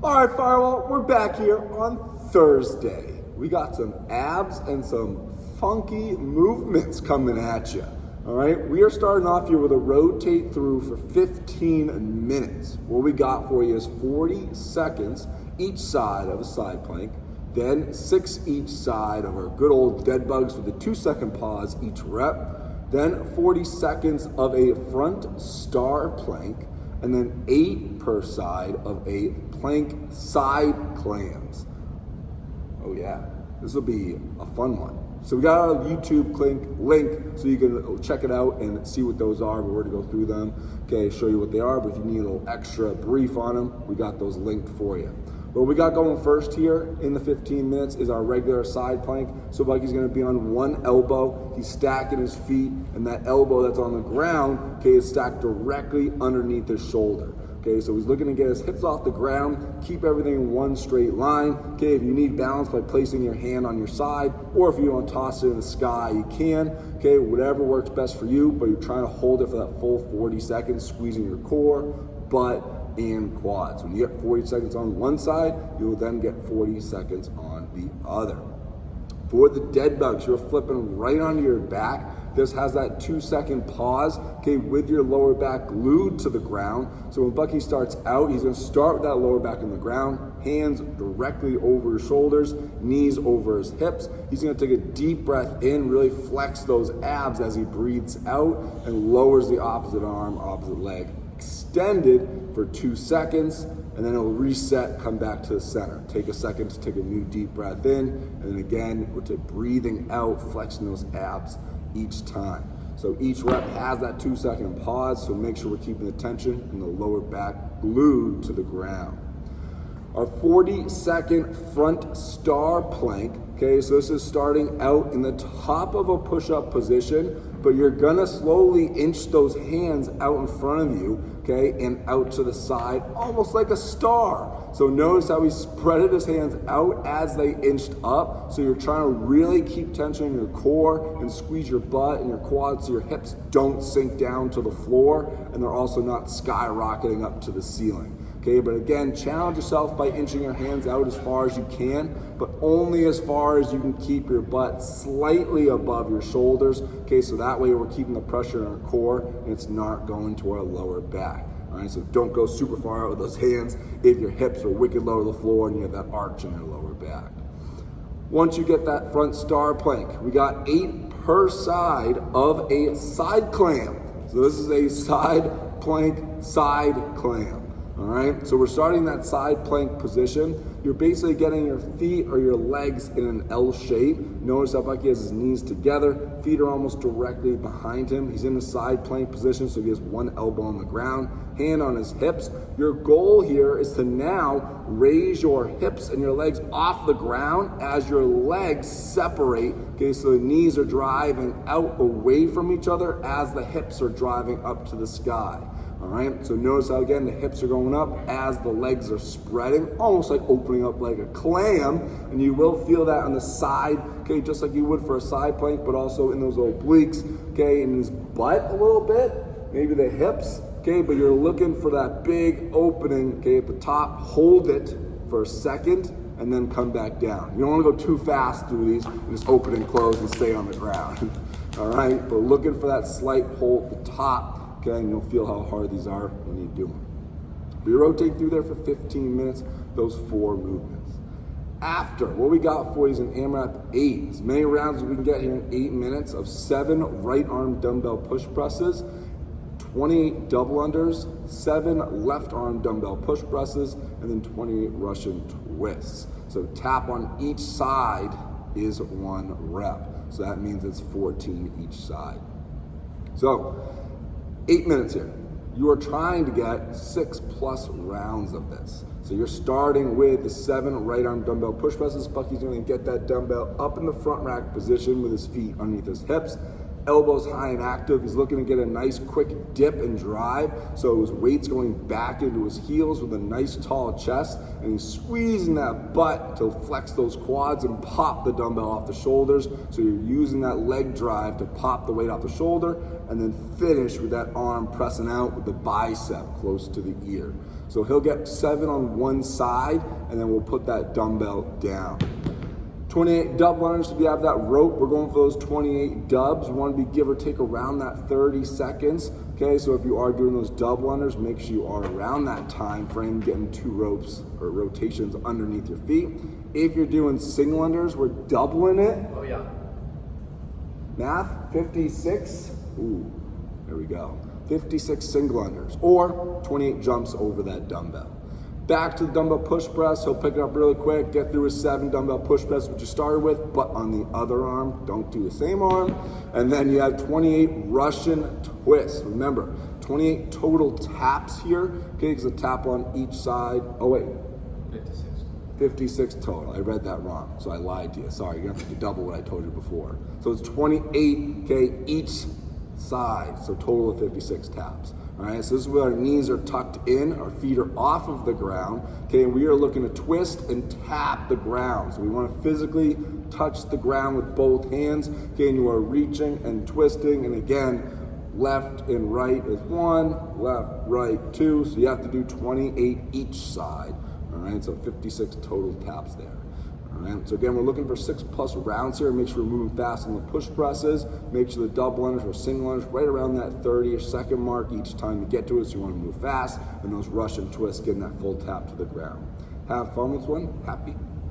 All right, Firewall, we're back here on Thursday. We got some abs and some funky movements coming at you. All right, we are starting off here with a rotate through for 15 minutes. What we got for you is 40 seconds each side of a side plank, then 6 each side of our good old dead bugs with a 2-second pause each rep, then 40 seconds of a front star plank, and then 8 per side of a plank side clams. Oh yeah, this will be a fun one. So we got our YouTube link so you can check it out and see what those are. We're going to go through them, okay, show you what they are, but if you need a little extra brief on them, we got those linked for you. What we got going first here in the 15 minutes is our regular side plank. So Bucky's gonna be on one elbow, he's stacking his feet, and that elbow that's on the ground, okay, is stacked directly underneath his shoulder. Okay, so he's looking to get his hips off the ground, keep everything in one straight line. Okay, if you need balance by placing your hand on your side, or if you want to toss it in the sky, you can. Okay, whatever works best for you, but you're trying to hold it for that full 40 seconds, squeezing your core, butt, and quads. When you get 40 seconds on one side, you will then get 40 seconds on the other. For the dead bugs, you're flipping right onto your back. This has that 2-second pause, okay, with your lower back glued to the ground. So when Bucky starts out, he's gonna start with that lower back on the ground, hands directly over his shoulders, knees over his hips. He's gonna take a deep breath in, really flex those abs as he breathes out and lowers the opposite arm, opposite leg, extended for 2 seconds, and then it'll reset, come back to the center. Take a second to take a new deep breath in, and then again, we're breathing out, flexing those abs each time. So each rep has that 2-second pause, so make sure we're keeping the tension in the lower back glued to the ground. Our 40-second front star plank, okay, so this is starting out in the top of a push-up position, but you're gonna slowly inch those hands out in front of you, okay, and out to the side, almost like a star. So notice how he spreaded his hands out as they inched up. So you're trying to really keep tension in your core and squeeze your butt and your quads so your hips don't sink down to the floor, and they're also not skyrocketing up to the ceiling. Okay, but again, challenge yourself by inching your hands out as far as you can, but only as far as you can keep your butt slightly above your shoulders. Okay, so that way we're keeping the pressure in our core and it's not going to our lower back. All right, so don't go super far out with those hands if your hips are wicked low to the floor and you have that arch in your lower back. Once you get that front star plank, we got 8 per side of a side clam. So this is a side plank, side clam. All right, so we're starting that side plank position. You're basically getting your feet or your legs in an L shape. Notice how Bucky has his knees together, feet are almost directly behind him. He's in the side plank position, so he has one elbow on the ground, hand on his hips. Your goal here is to now raise your hips and your legs off the ground as your legs separate. Okay, so the knees are driving out away from each other as the hips are driving up to the sky. All right, so notice how again the hips are going up as the legs are spreading, almost like opening up like a clam, and you will feel that on the side, okay, just like you would for a side plank, but also in those obliques, okay, in his butt a little bit, maybe the hips, okay, but you're looking for that big opening, okay, at the top. Hold it for a second and then come back down. You don't want to go too fast through these and just open and close and stay on the ground. All right, but looking for that slight hold at the top. Okay, and you'll feel how hard these are when you do them. We rotate through there for 15 minutes, those 4 movements. After, what we got for you is an AMRAP 8. As many rounds as we can get here in 8 minutes of 7 right arm dumbbell push presses, 28 double unders, 7 left arm dumbbell push presses, and then 28 Russian twists. So tap on each side is 1 rep. So that means it's 14 each side. So, 8 minutes here. You are trying to get 6+ rounds of this. So you're starting with the 7 right arm dumbbell push presses. Bucky's gonna get that dumbbell up in the front rack position with his feet underneath his hips. Elbows high and active. He's looking to get a nice quick dip and drive. So his weight's going back into his heels with a nice tall chest, and he's squeezing that butt to flex those quads and pop the dumbbell off the shoulders. So you're using that leg drive to pop the weight off the shoulder and then finish with that arm pressing out with the bicep close to the ear. So he'll get 7 on one side, and then we'll put that dumbbell down. 28 dub runners, if you have that rope, we're going for those 28 dubs. We want to be give or take around that 30 seconds. Okay, so if you are doing those dub runners, make sure you are around that time frame, getting 2 ropes or rotations underneath your feet. If you're doing single unders, we're doubling it. Oh yeah. Math, 56. Ooh, there we go. 56 single unders or 28 jumps over that dumbbell. Back to the dumbbell push press. He'll pick it up really quick, get through his 7 dumbbell push press, which you started with, but on the other arm, don't do the same arm. And then you have 28 Russian twists. Remember, 28 total taps here, okay, because a tap on each side. Oh wait, 56 total. I read that wrong, so I lied to you. Sorry, you're gonna have to do double what I told you before. So it's 28, okay, each side, so total of 56 taps. All right, so this is where our knees are tucked in, our feet are off of the ground, okay, and we are looking to twist and tap the ground. So we want to physically touch the ground with both hands, okay, and you are reaching and twisting, and again, left and right is 1, left, right, 2, so you have to do 28 each side, all right, so 56 total taps there. All right, so again, we're looking for 6+ rounds here. Make sure we're moving fast on the push presses. Make sure the double unders or single unders right around that 30-ish second mark each time you get to it. So you want to move fast, and those Russian twists, getting that full tap to the ground. Have fun with one. Happy